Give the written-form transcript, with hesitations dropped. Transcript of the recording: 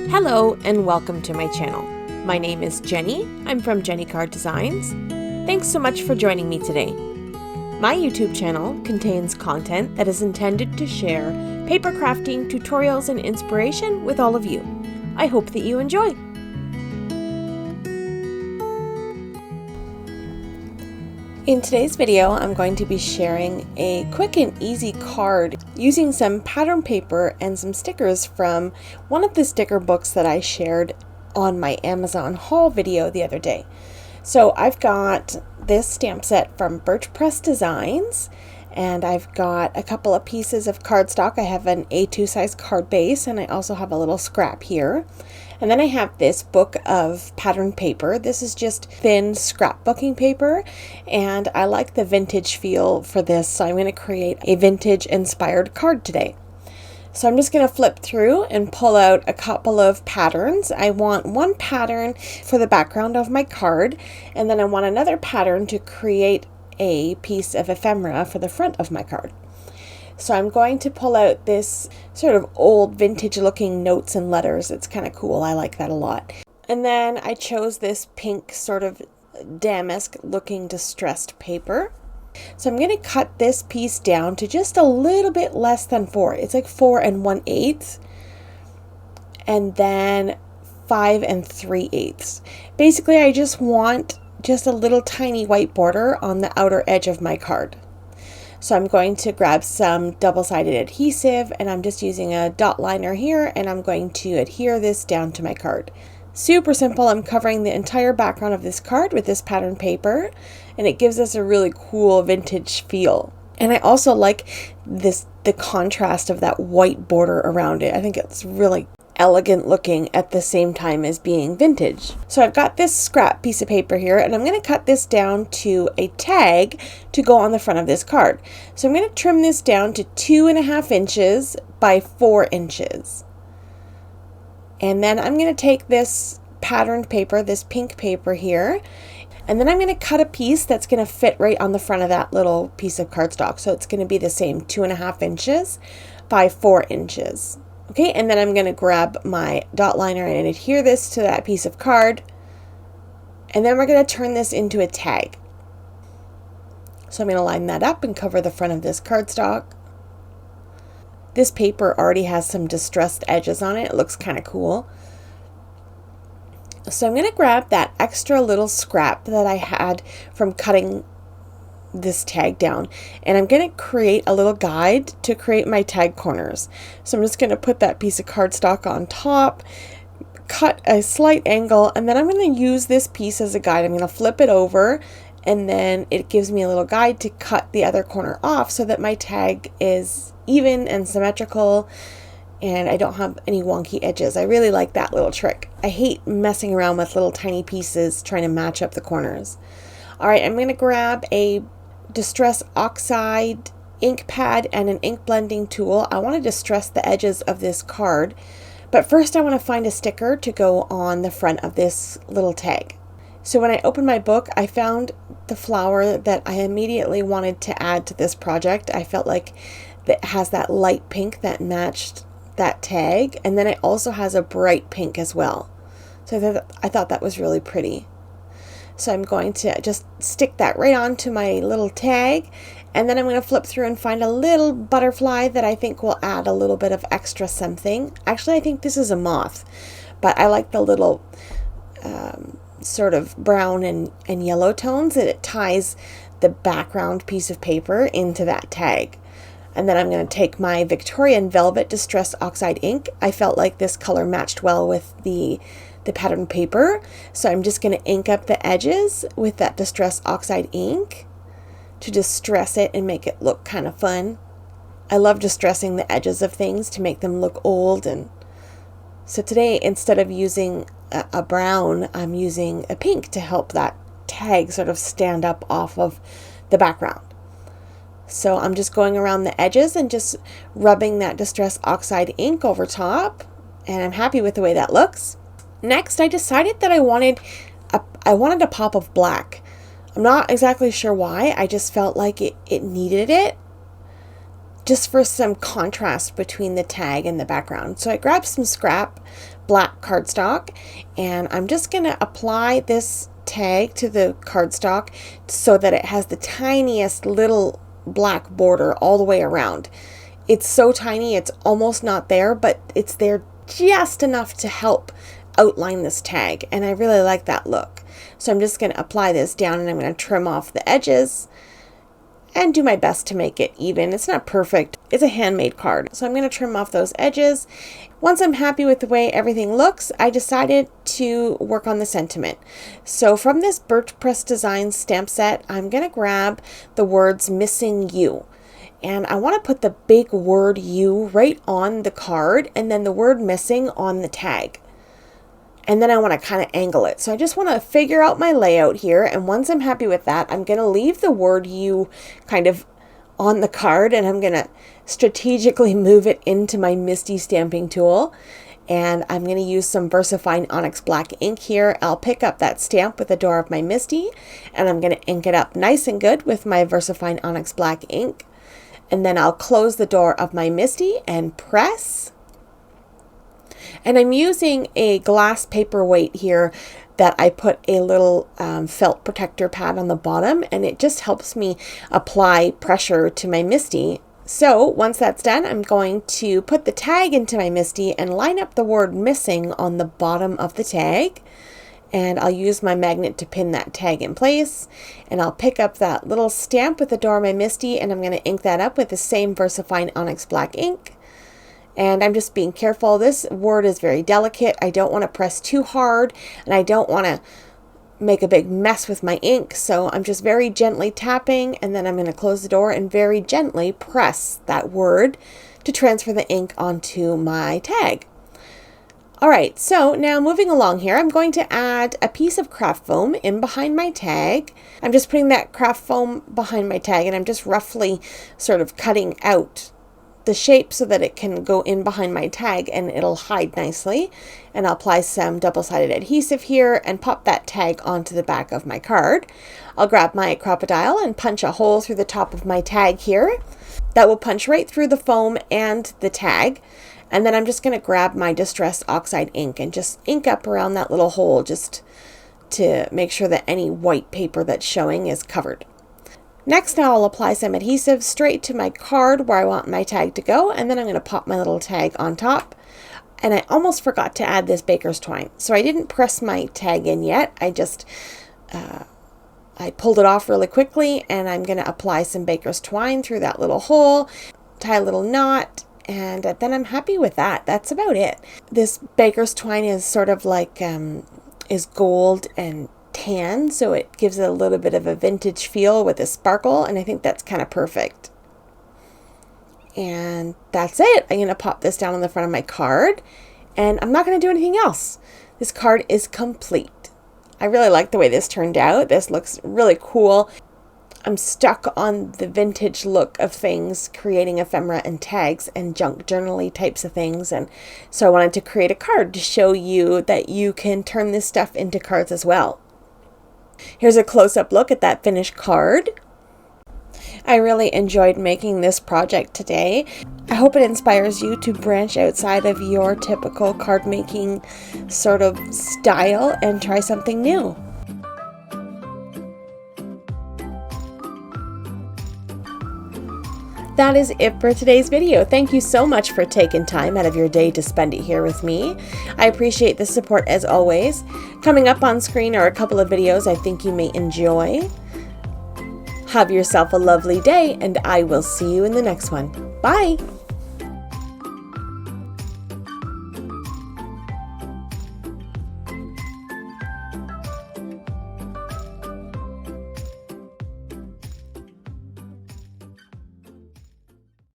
Hello and welcome to my channel. My name is Jenny. I'm from Jenny Card Designs. Thanks so much for joining me today. My YouTube channel contains content that is intended to share paper crafting tutorials and inspiration with all of you. I hope that you enjoy. In today's video, I'm going to be sharing a quick and easy card using some pattern paper and some stickers from one of the sticker books that I shared on my Amazon haul video the other day. So I've got this stamp set from Birch Press Designs, and I've got a couple of pieces of cardstock. I have an A2 size card base, and I also have a little scrap here. And then I have this book of pattern paper. This is just thin scrapbooking paper, and I like the vintage feel for this, so I'm going to create a vintage inspired card today. So I'm just going to flip through and pull out a couple of patterns. I want one pattern for the background of my card, and then I want another pattern to create a piece of ephemera for the front of my card. So I'm going to pull out this sort of old vintage looking notes and letters. It's kind of cool. I like that a lot. And then I chose this pink sort of damask looking distressed paper. So I'm going to cut this piece down to just a little bit less than 4. It's like 4 1/8. And then 5 3/8. Basically, I just want just a little tiny white border on the outer edge of my card. So I'm going to grab some double-sided adhesive, and I'm just using a dot liner here, and I'm going to adhere this down to my card. Super simple. I'm covering the entire background of this card with this pattern paper, and it gives us a really cool vintage feel. And I also like the contrast of that white border around it. I think it's really elegant looking at the same time as being vintage. So I've got this scrap piece of paper here, and I'm going to cut this down to a tag to go on the front of this card. So I'm going to trim this down to 2.5 inches by 4 inches. And then I'm going to take this patterned paper, this pink paper here, and then I'm going to cut a piece that's going to fit right on the front of that little piece of cardstock. So it's going to be the same 2.5 inches by 4 inches. Okay, and then I'm going to grab my dot liner and adhere this to that piece of card. And then we're going to turn this into a tag. So I'm going to line that up and cover the front of this cardstock. This paper already has some distressed edges on it. It looks kind of cool. So I'm going to grab that extra little scrap that I had from cutting this tag down, and I'm going to create a little guide to create my tag corners. So I'm just going to put that piece of cardstock on top, cut a slight angle, and then I'm going to use this piece as a guide. I'm going to flip it over, and then it gives me a little guide to cut the other corner off so that my tag is even and symmetrical and I don't have any wonky edges. I really like that little trick. I hate messing around with little tiny pieces trying to match up the corners. All right, I'm going to grab a Distress Oxide ink pad and an ink blending tool. I want to distress the edges of this card, but first I want to find a sticker to go on the front of this little tag. So when I opened my book, I found the flower that I immediately wanted to add to this project. I felt like it has that light pink that matched that tag, and then it also has a bright pink as well. So I thought that was really pretty. So I'm going to just stick that right onto my little tag, and then I'm going to flip through and find a little butterfly that I think will add a little bit of extra something. Actually, I think this is a moth, but I like the little sort of brown and yellow tones that it ties the background piece of paper into that tag. And then I'm going to take my Victorian Velvet Distress Oxide ink. I felt like this color matched well with the pattern paper, so I'm just going to ink up the edges with that Distress Oxide ink to distress it and make it look kind of fun. I love distressing the edges of things to make them look old, and so today instead of using a brown, I'm using a pink to help that tag sort of stand up off of the background. So I'm just going around the edges and just rubbing that Distress Oxide ink over top, and I'm happy with the way that looks. Next, I decided that I wanted a pop of black. I'm not exactly sure why. I just felt like it needed it. just for some contrast between the tag and the background. So I grabbed some scrap, black cardstock, and I'm just going to apply this tag to the cardstock so that it has the tiniest little black border all the way around. It's so tiny, it's almost not there, but it's there just enough to help outline this tag, and I really like that look. So I'm just going to apply this down, and I'm going to trim off the edges and do my best to make it even. It's not perfect. It's a handmade card. So I'm going to trim off those edges. Once I'm happy with the way everything looks, I decided to work on the sentiment. So from this Birch Press Designs stamp set, I'm going to grab the words "Missing You." And I want to put the big word "you" right on the card, and then the word "missing" on the tag. And then I want to kind of angle it. So I just want to figure out my layout here. And once I'm happy with that, I'm going to leave the word "you" kind of on the card, and I'm going to strategically move it into my Misty stamping tool. And I'm going to use some VersaFine Onyx Black ink here. I'll pick up that stamp with the door of my Misty, and I'm going to ink it up nice and good with my VersaFine Onyx Black ink. And then I'll close the door of my Misty and press. And I'm using a glass paperweight here that I put a little felt protector pad on the bottom, and it just helps me apply pressure to my Misty. So once that's done, I'm going to put the tag into my Misty and line up the word "missing" on the bottom of the tag. And I'll use my magnet to pin that tag in place. And I'll pick up that little stamp with the door of my Misty, and I'm going to ink that up with the same VersaFine Onyx Black ink. And I'm just being careful. This word is very delicate. I don't want to press too hard, and I don't want to make a big mess with my ink. So I'm just very gently tapping, and then I'm going to close the door and very gently press that word to transfer the ink onto my tag. All right, so now moving along here, I'm going to add a piece of craft foam in behind my tag. I'm just putting that craft foam behind my tag, and I'm just roughly sort of cutting out the shape so that it can go in behind my tag and it'll hide nicely. And I'll apply some double-sided adhesive here and pop that tag onto the back of my card. I'll grab my Crop-A-Dile and punch a hole through the top of my tag here. That will punch right through the foam and the tag. And then I'm just going to grab my Distress Oxide ink and just ink up around that little hole just to make sure that any white paper that's showing is covered. Next, I'll apply some adhesive straight to my card where I want my tag to go, and then I'm going to pop my little tag on top. And I almost forgot to add this baker's twine, so I didn't press my tag in yet. I just I pulled it off really quickly, and I'm going to apply some baker's twine through that little hole, tie a little knot, and then I'm happy with that. That's about it. This baker's twine is sort of like is gold and tan, so it gives it a little bit of a vintage feel with a sparkle, and I think that's kind of perfect. And that's it. I'm going to pop this down on the front of my card, and I'm not going to do anything else. This card is complete. I really like the way this turned out. This looks really cool. I'm stuck on the vintage look of things, creating ephemera and tags and junk journaly types of things, and so I wanted to create a card to show you that you can turn this stuff into cards as well. Here's a close-up look at that finished card. I really enjoyed making this project today. I hope it inspires you to branch outside of your typical card making sort of style and try something new. That is it for today's video. Thank you so much for taking time out of your day to spend it here with me. I appreciate the support as always. Coming up on screen are a couple of videos I think you may enjoy. Have yourself a lovely day, and I will see you in the next one. Bye!